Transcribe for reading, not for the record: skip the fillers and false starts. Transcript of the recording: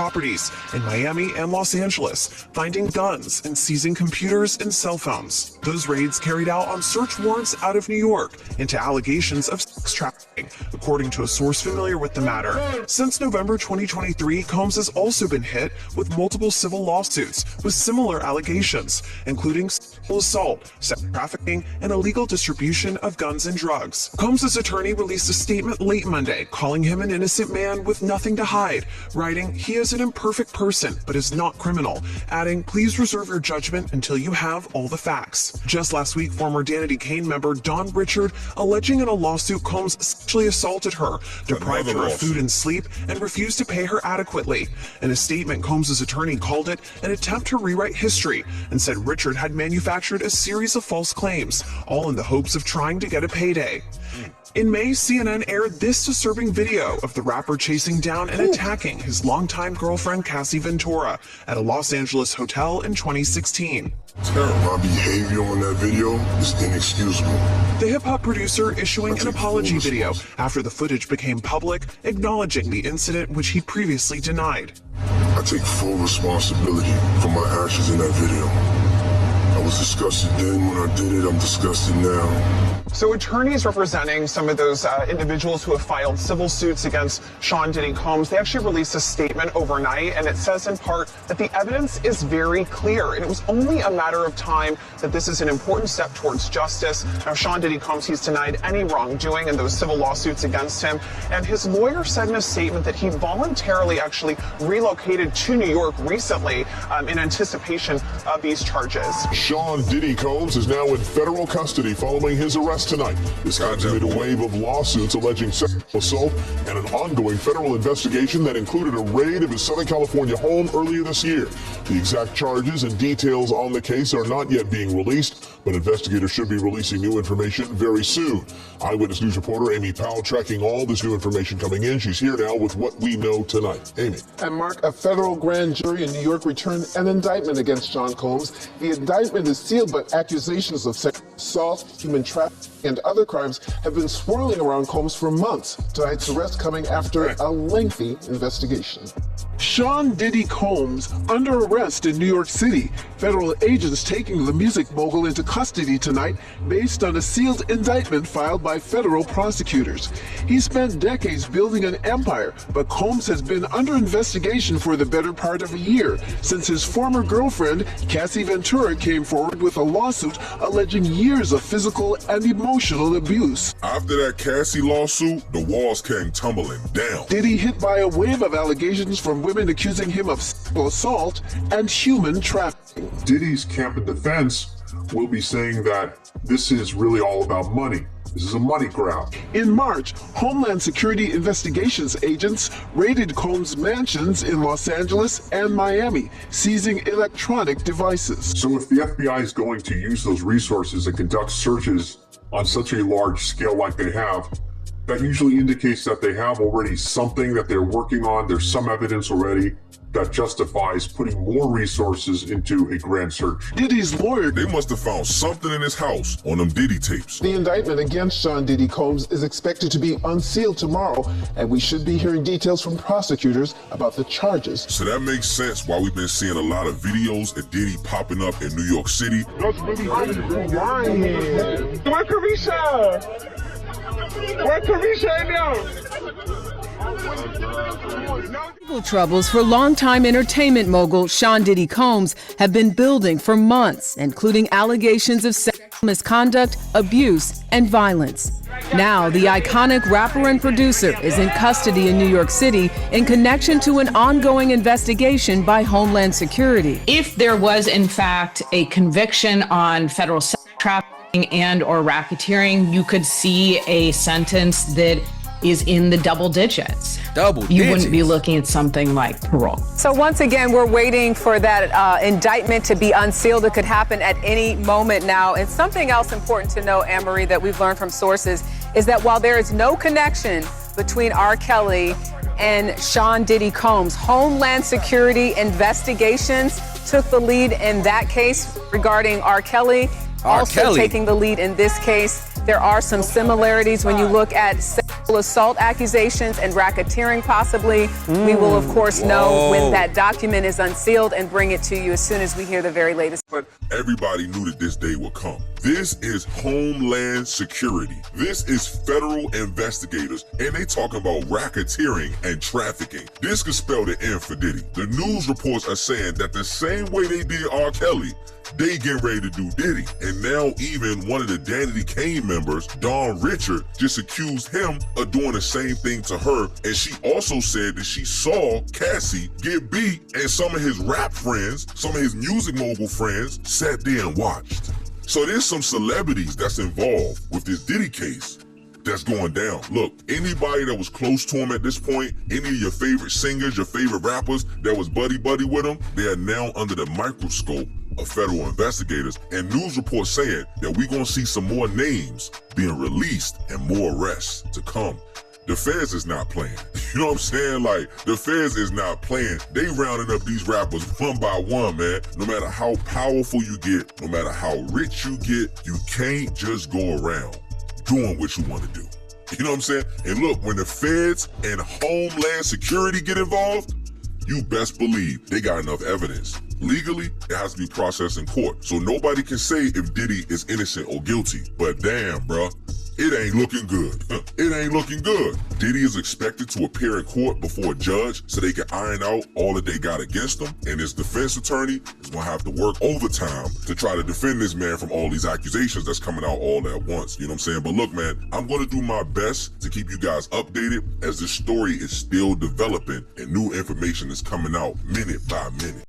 properties in Miami and Los Angeles, finding guns and seizing computers and cell phones. Those raids carried out on search warrants out of New York into allegations of sex trafficking, according to a source familiar with the matter. Since November 2023, Combs has also been hit with multiple civil lawsuits with similar allegations, including sexual assault, sex trafficking, and illegal distribution of guns and drugs. Combs' attorney released a statement late Monday, calling him an innocent man with nothing to hide, writing, "He is an imperfect person, but is not criminal," adding, "Please reserve your judgment until you have all the facts." Just last week, former Danity Kane member Dawn Richard alleging in a lawsuit Combs sexually assaulted her, deprived her of food and sleep, and refused to pay her adequately. In a statement, Combs' attorney called it an attempt to rewrite history and said Richard had manufactured a series of false claims, all in the hopes of trying to get a payday. In May, CNN aired this disturbing video of the rapper chasing down and attacking his longtime girlfriend Cassie Ventura at a Los Angeles hotel in 2016. My behavior on that video is inexcusable. The hip-hop producer issuing an apology video after the footage became public, acknowledging the incident which he previously denied. I take full responsibility for my actions in that video. I was disgusted then. When I did it, I'm disgusted now. So attorneys representing some of those individuals who have filed civil suits against Sean Diddy Combs, they actually released a statement overnight, and it says in part that the evidence is very clear, and it was only a matter of time that this is an important step towards justice. Now, Sean Diddy Combs, he's denied any wrongdoing in those civil lawsuits against him, and his lawyer said in a statement that he voluntarily actually relocated to New York recently in anticipation of these charges. Sean Diddy Combs is now in federal custody following his arrest tonight. This comes amid a wave of lawsuits alleging sexual assault and an ongoing federal investigation that included a raid of his Southern California home earlier this year. The exact charges and details on the case are not yet being released, but investigators should be releasing new information very soon. Eyewitness News reporter Amy Powell tracking all this new information coming in. She's here now with what we know tonight. Amy. And Mark, a federal grand jury in New York returned an indictment against Sean Combs. The indictment is sealed, but accusations of sexual assault, human trafficking, and other crimes have been swirling around Combs for months. Tonight's arrest coming after a lengthy investigation. Sean Diddy Combs under arrest in New York City. Federal agents taking the music mogul into custody tonight based on a sealed indictment filed by federal prosecutors. He spent decades building an empire, but Combs has been under investigation for the better part of a year since his former girlfriend, Cassie Ventura, came forward with a lawsuit alleging years of physical and emotional abuse. After that Cassie lawsuit, the walls came tumbling down. Diddy hit by a wave of allegations from women accusing him of sexual assault and human trafficking. Diddy's camp in defense will be saying that this is really all about money. This is a money grab. In March, Homeland Security investigations agents raided Combs' mansions in Los Angeles and Miami, seizing electronic devices. So if the FBI is going to use those resources and conduct searches on such a large scale like they have, that usually indicates that they have already something that they're working on. There's some evidence already that justifies putting more resources into a grand search. Diddy's lawyer, They must have found something in his house on them Diddy tapes. The indictment against Sean Diddy Combs is expected to be unsealed tomorrow, and we should be hearing details from prosecutors about the charges. So that makes sense why we've been seeing a lot of videos of Diddy popping up in New York City. That's really lying. Where Carisha? Where Carisha now? Legal troubles for longtime entertainment mogul Sean Diddy Combs have been building for months, including allegations of sexual misconduct, abuse, and violence. Now, the iconic rapper and producer is in custody in New York City in connection to an ongoing investigation by Homeland Security. If there was, in fact, a conviction on federal sex trafficking and or racketeering, you could see a sentence that is in the double digits. You wouldn't be looking at something like parole. So once again, we're waiting for that indictment to be unsealed. It could happen at any moment now. And something else important to know, Anne-Marie, that we've learned from sources is that while there is no connection between R. Kelly and Sean Diddy Combs, Homeland Security investigations took the lead in that case regarding R. Kelly. Also taking the lead in this case. There are some similarities when you look at assault accusations and racketeering possibly. We will, of course, know when that document is unsealed and bring it to you as soon as we hear the very latest. But everybody knew that this day would come. This is Homeland Security. This is federal investigators, and they talking about racketeering and trafficking. This could spell the end for Diddy. The news reports are saying that the same way they did R. Kelly, they getting ready to do Diddy. And now even one of the Danity Kane members, Dawn Richard, just accused him of doing the same thing to her. And she also said that she saw Cassie get beat, and some of his rap friends, some of his music mogul friends, sat there and watched. So there's some celebrities that's involved with this Diddy case that's going down. Look, anybody that was close to him at this point, any of your favorite singers, your favorite rappers that was buddy-buddy with him, they are now under the microscope of federal investigators, and news reports saying that we're gonna see some more names being released and more arrests to come. The feds is not playing. You know what I'm saying? Like, the feds is not playing. They rounding up these rappers one by one, man. No matter how powerful you get, no matter how rich you get, you can't just go around doing what you want to do. You know what I'm saying? And look, when the feds and Homeland Security get involved, you best believe they got enough evidence. Legally, it has to be processed in court. So nobody can say if Diddy is innocent or guilty. But damn, bruh, it ain't looking good. It ain't looking good. Diddy is expected to appear in court before a judge so they can iron out all that they got against him. And his defense attorney is gonna have to work overtime to try to defend this man from all these accusations that's coming out all at once. You know what I'm saying? But look, man, I'm gonna do my best to keep you guys updated as this story is still developing and new information is coming out minute by minute.